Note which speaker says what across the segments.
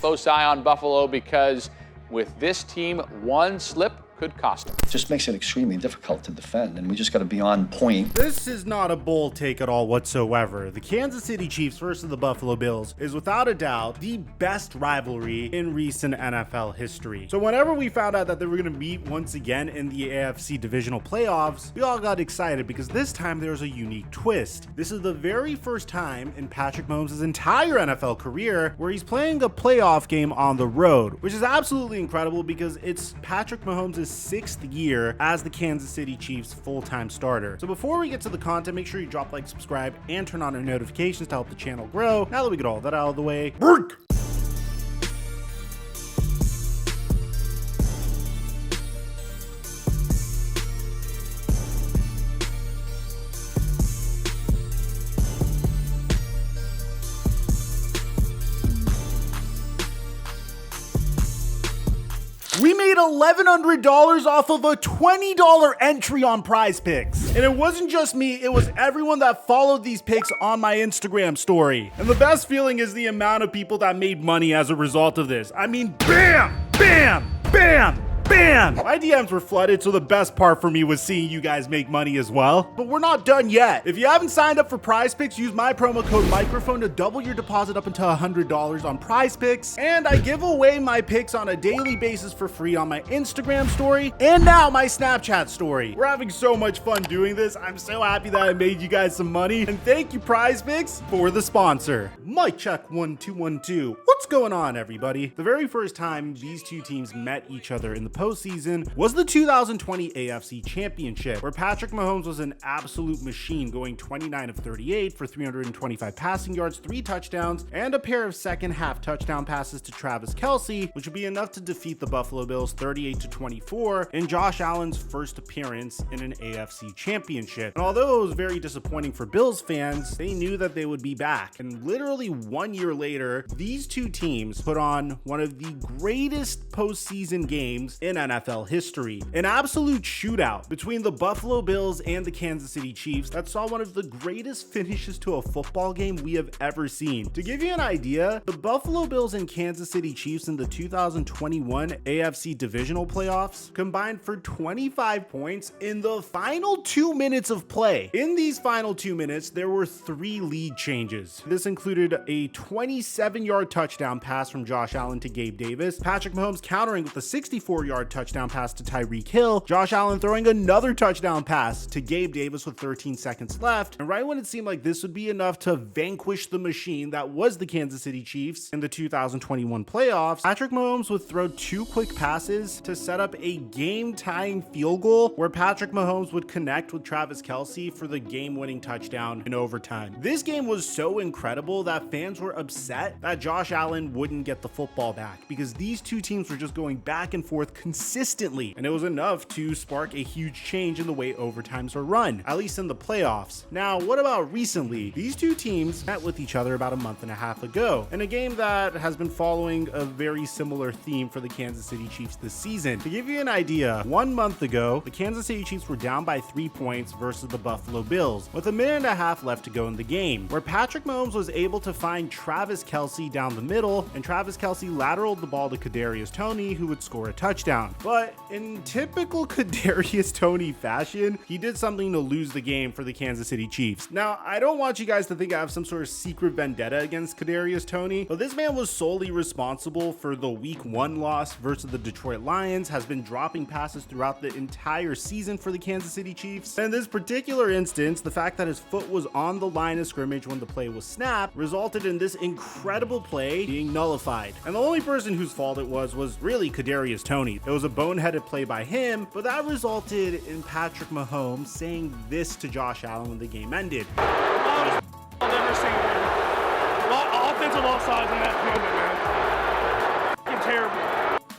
Speaker 1: close eye on Buffalo because with this team, one slip could cost them.
Speaker 2: Just makes it extremely difficult to defend, and we just got to be on point.
Speaker 3: This is not a bold take at all whatsoever. The Kansas City Chiefs versus the Buffalo Bills is without a doubt the best rivalry in recent NFL history. So whenever we found out that they were going to meet once again in the AFC divisional playoffs, we all got excited because this time there was a unique twist. This is the very first time in Patrick Mahomes' entire NFL career where he's playing a playoff game on the road, which is absolutely incredible because it's Patrick Mahomes' 6th year as the Kansas City Chiefs full-time starter. So before we get to the content, make sure you drop like, subscribe, and turn on our notifications to help the channel grow. Now that we get all that out of the way, break! We made $1,100 off of a $20 entry on Prize Picks. And it wasn't just me, it was everyone that followed these picks on my Instagram story. And the best feeling is the amount of people that made money as a result of this. I mean, bam, bam, bam. Bam! My DMs were flooded, so the best part for me was seeing you guys make money as well. But we're not done yet. If you haven't signed up for Prize Picks, use my promo code Mikerophone to double your deposit up until $100 on Prize Picks. And I give away my picks on a daily basis for free on my Instagram story and now my Snapchat story. We're having so much fun doing this. I'm so happy that I made you guys some money. And thank you, Prize Picks, for the sponsor. Mic check 1 2 1 2. What's going on, everybody? The very first time these two teams met each other in the postseason was the 2020 AFC Championship, where Patrick Mahomes was an absolute machine, going 29 of 38 for 325 passing yards, 3 touchdowns, and a pair of second half touchdown passes to Travis Kelce, which would be enough to defeat the Buffalo Bills 38-24 in Josh Allen's first appearance in an AFC Championship. And although it was very disappointing for Bills fans, they knew that they would be back. And literally 1 year later, these two teams put on one of the greatest postseason games in NFL history. An absolute shootout between the Buffalo Bills and the Kansas City Chiefs that saw one of the greatest finishes to a football game we have ever seen. To give you an idea, the Buffalo Bills and Kansas City Chiefs in the 2021 AFC divisional playoffs combined for 25 points in the final 2 minutes of play. In these final 2 minutes, there were 3 lead changes. This included a 27-yard touchdown pass from Josh Allen to Gabe Davis, Patrick Mahomes countering with a 64-yard touchdown pass to Tyreek Hill, Josh Allen throwing another touchdown pass to Gabe Davis with 13 seconds left, and right when it seemed like this would be enough to vanquish the machine that was the Kansas City Chiefs in the 2021 playoffs, Patrick Mahomes would throw 2 quick passes to set up a game-tying field goal where Patrick Mahomes would connect with Travis Kelce for the game-winning touchdown in overtime. This game was so incredible that fans were upset that Josh Allen wouldn't get the football back because these two teams were just going back and forth consistently, and it was enough to spark a huge change in the way overtimes are run, at least in the playoffs. Now, what about recently? These two teams met with each other about a month and a half ago in a game that has been following a very similar theme for the Kansas City Chiefs this season. To give you an idea, 1 month ago, the Kansas City Chiefs were down by 3 points versus the Buffalo Bills with a minute and a half left to go in the game, where Patrick Mahomes was able to find Travis Kelce down the middle, and Travis Kelce lateraled the ball to Kadarius Toney, who would score a touchdown. But in typical Kadarius Toney fashion, he did something to lose the game for the Kansas City Chiefs. Now, I don't want you guys to think I have some sort of secret vendetta against Kadarius Toney, but this man was solely responsible for the Week 1 loss versus the Detroit Lions, has been dropping passes throughout the entire season for the Kansas City Chiefs. And in this particular instance, the fact that his foot was on the line of scrimmage when the play was snapped resulted in this incredible play being nullified. And the only person whose fault it was really Kadarius Toney. It was a boneheaded play by him, but that resulted in Patrick Mahomes saying this to Josh Allen when the game ended.
Speaker 4: I'll never see it. Offensive offsides in that moment, man. It's terrible.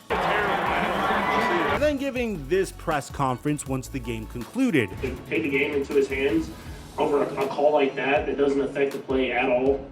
Speaker 4: It's terrible, man.
Speaker 3: And then giving this press conference once the game concluded.
Speaker 5: To take the game into his hands over a call like that doesn't affect the play at all.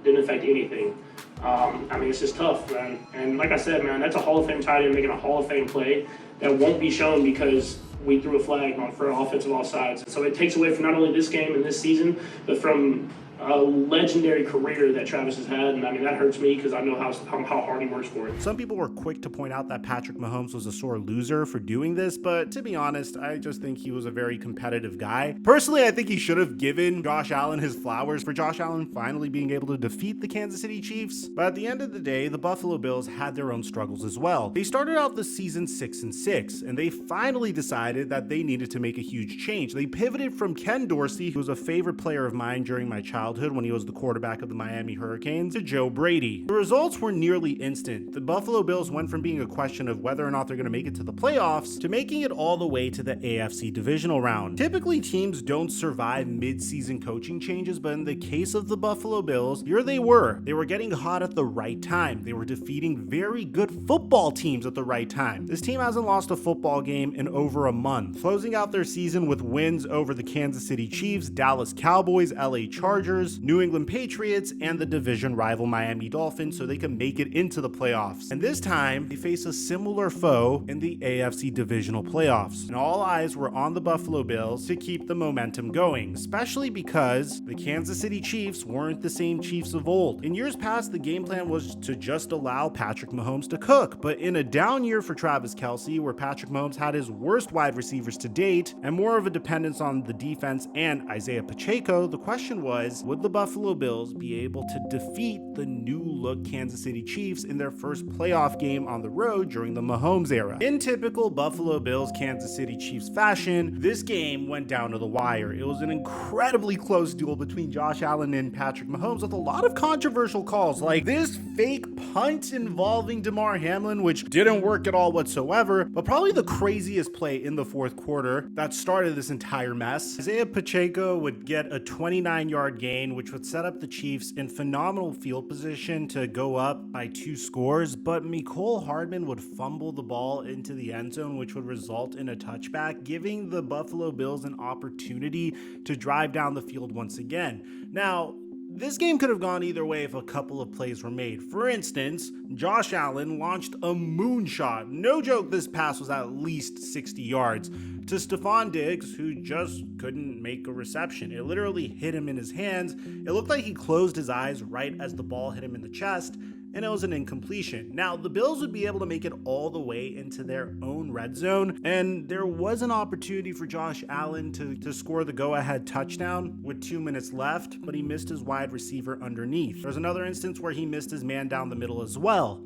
Speaker 5: Didn't affect anything. I mean, it's just tough, man. And like I said, man, that's a Hall of Fame tight end making a Hall of Fame play that won't be shown because we threw a flag for offensive offsides. So it takes away from not only this game and this season, but from legendary career that Travis has had, and I mean that hurts me because I know how hard he works for it.
Speaker 3: Some people were quick to point out that Patrick Mahomes was a sore loser for doing this, but to be honest, I just think he was a very competitive guy. Personally, I think he should have given Josh Allen his flowers for Josh Allen finally being able to defeat the Kansas City Chiefs. But at the end of the day, the Buffalo Bills had their own struggles as well. They started out the season 6-6, and they finally decided that they needed to make a huge change. They pivoted from Ken Dorsey, who was a favorite player of mine during my childhood when he was the quarterback of the Miami Hurricanes, to Joe Brady. The results were nearly instant. The Buffalo Bills went from being a question of whether or not they're going to make it to the playoffs to making it all the way to the AFC divisional round. Typically, teams don't survive mid-season coaching changes, but in the case of the Buffalo Bills, here they were. They were getting hot at the right time. They were defeating very good football teams at the right time. This team hasn't lost a football game in over a month, closing out their season with wins over the Kansas City Chiefs, Dallas Cowboys, LA Chargers, New England Patriots, and the division rival Miami Dolphins, so they can make it into the playoffs. And this time, they face a similar foe in the AFC divisional playoffs. And all eyes were on the Buffalo Bills to keep the momentum going, especially because the Kansas City Chiefs weren't the same Chiefs of old. In years past, the game plan was to just allow Patrick Mahomes to cook, but in a down year for Travis Kelce, where Patrick Mahomes had his worst wide receivers to date, and more of a dependence on the defense and Isaiah Pacheco, the question was, would the Buffalo Bills be able to defeat the new-look Kansas City Chiefs in their first playoff game on the road during the Mahomes era? In typical Buffalo Bills Kansas City Chiefs fashion, this game went down to the wire. It was an incredibly close duel between Josh Allen and Patrick Mahomes with a lot of controversial calls, like this fake punt involving Damar Hamlin, which didn't work at all whatsoever, but probably the craziest play in the fourth quarter that started this entire mess. Isaiah Pacheco would get a 29-yard gain, which would set up the Chiefs in phenomenal field position to go up by 2 scores, but Mecole Hardman would fumble the ball into the end zone, which would result in a touchback, giving the Buffalo Bills an opportunity to drive down the field once again. Now, this game could have gone either way if a couple of plays were made. For instance, Josh Allen launched a moonshot. No joke, this pass was at least 60 yards to Stephon Diggs, who just couldn't make a reception. It literally hit him in his hands. It looked like he closed his eyes right as the ball hit him in the chest, and it was an incompletion. Now, the Bills would be able to make it all the way into their own red zone, and there was an opportunity for Josh Allen to score the go-ahead touchdown with 2 minutes left, but he missed his wide receiver underneath. There was another instance where he missed his man down the middle as well.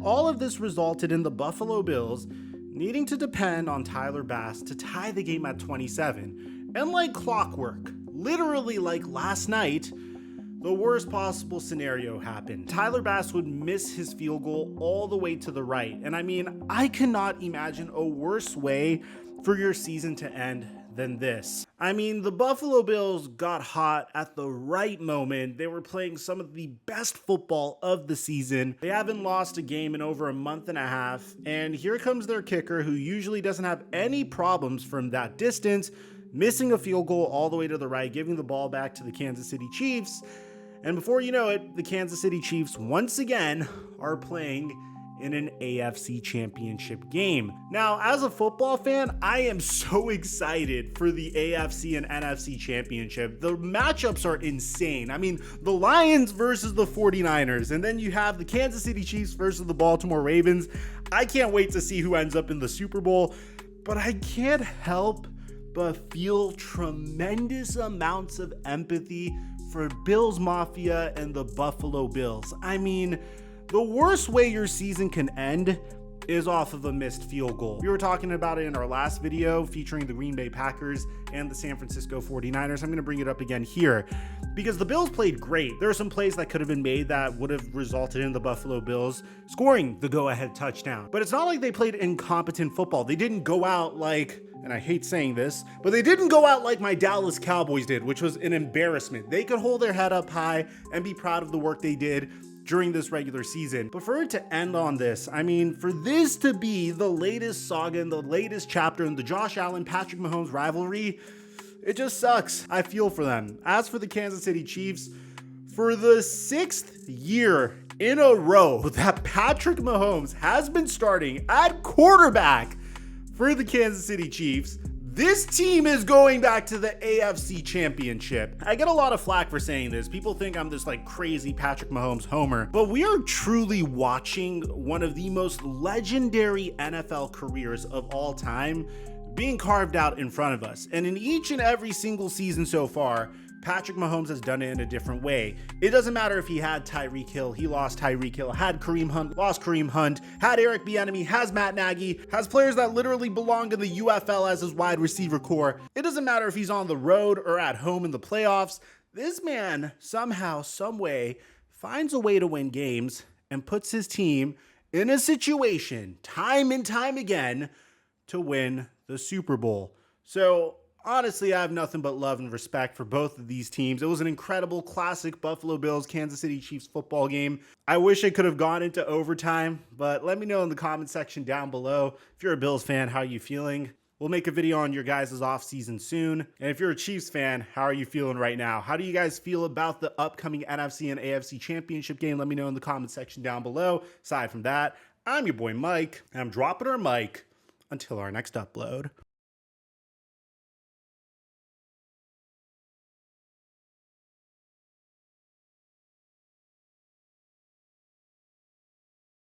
Speaker 3: All of this resulted in the Buffalo Bills needing to depend on Tyler Bass to tie the game at 27. And like clockwork, literally like last night, the worst possible scenario happened. Tyler Bass would miss his field goal all the way to the right. And I mean, I cannot imagine a worse way for your season to end than this. I mean, the Buffalo Bills got hot at the right moment. They were playing some of the best football of the season. They haven't lost a game in over a month and a half. And here comes their kicker, who usually doesn't have any problems from that distance, missing a field goal all the way to the right, giving the ball back to the Kansas City Chiefs. And before you know it, the Kansas City Chiefs once again are playing in an AFC championship game. Now, as a football fan, I am so excited for the AFC and NFC championship. The matchups are insane. I mean, the Lions versus the 49ers, and then you have the Kansas City Chiefs versus the Baltimore Ravens. I can't wait to see who ends up in the Super Bowl, but I can't help but feel tremendous amounts of empathy for Bills Mafia and the Buffalo Bills. I mean, the worst way your season can end is off of a missed field goal. We were talking about it in our last video featuring the Green Bay Packers and the San Francisco 49ers. I'm going to bring it up again here because the Bills played great. There are some plays that could have been made that would have resulted in the Buffalo Bills scoring the go-ahead touchdown. But it's not like they played incompetent football. They didn't go out like, and I hate saying this, but they didn't go out like my Dallas Cowboys did, which was an embarrassment. They could hold their head up high and be proud of the work they did during this regular season. But for it to end on this, I mean, for this to be the latest saga and the latest chapter in the Josh Allen, Patrick Mahomes rivalry, it just sucks. I feel for them. As for the Kansas City Chiefs, for the 6th year in a row that Patrick Mahomes has been starting at quarterback for the Kansas City Chiefs, This team is going back to the AFC Championship. I get a lot of flack for saying this. People think I'm this like crazy Patrick Mahomes homer, but we are truly watching one of the most legendary NFL careers of all time being carved out in front of us. And in each and every single season so far, Patrick Mahomes has done it in a different way. It doesn't matter if he had Tyreek Hill, he lost Tyreek Hill, had Kareem Hunt, lost Kareem Hunt, had Eric Bieniemy, has Matt Nagy, has players that literally belong in the UFL as his wide receiver core. It doesn't matter if he's on the road or at home in the playoffs. This man somehow, some way, finds a way to win games and puts his team in a situation time and time again to win the Super Bowl. So honestly, I have nothing but love and respect for both of these teams. It was an incredible classic Buffalo Bills, Kansas City Chiefs football game. I wish it could have gone into overtime, but let me know in the comment section down below. If you're a Bills fan, how are you feeling? We'll make a video on your guys' offseason soon. And if you're a Chiefs fan, how are you feeling right now? How do you guys feel about the upcoming NFC and AFC championship game? Let me know in the comment section down below. Aside from that, I'm your boy Mike, and I'm dropping our mic until our next upload.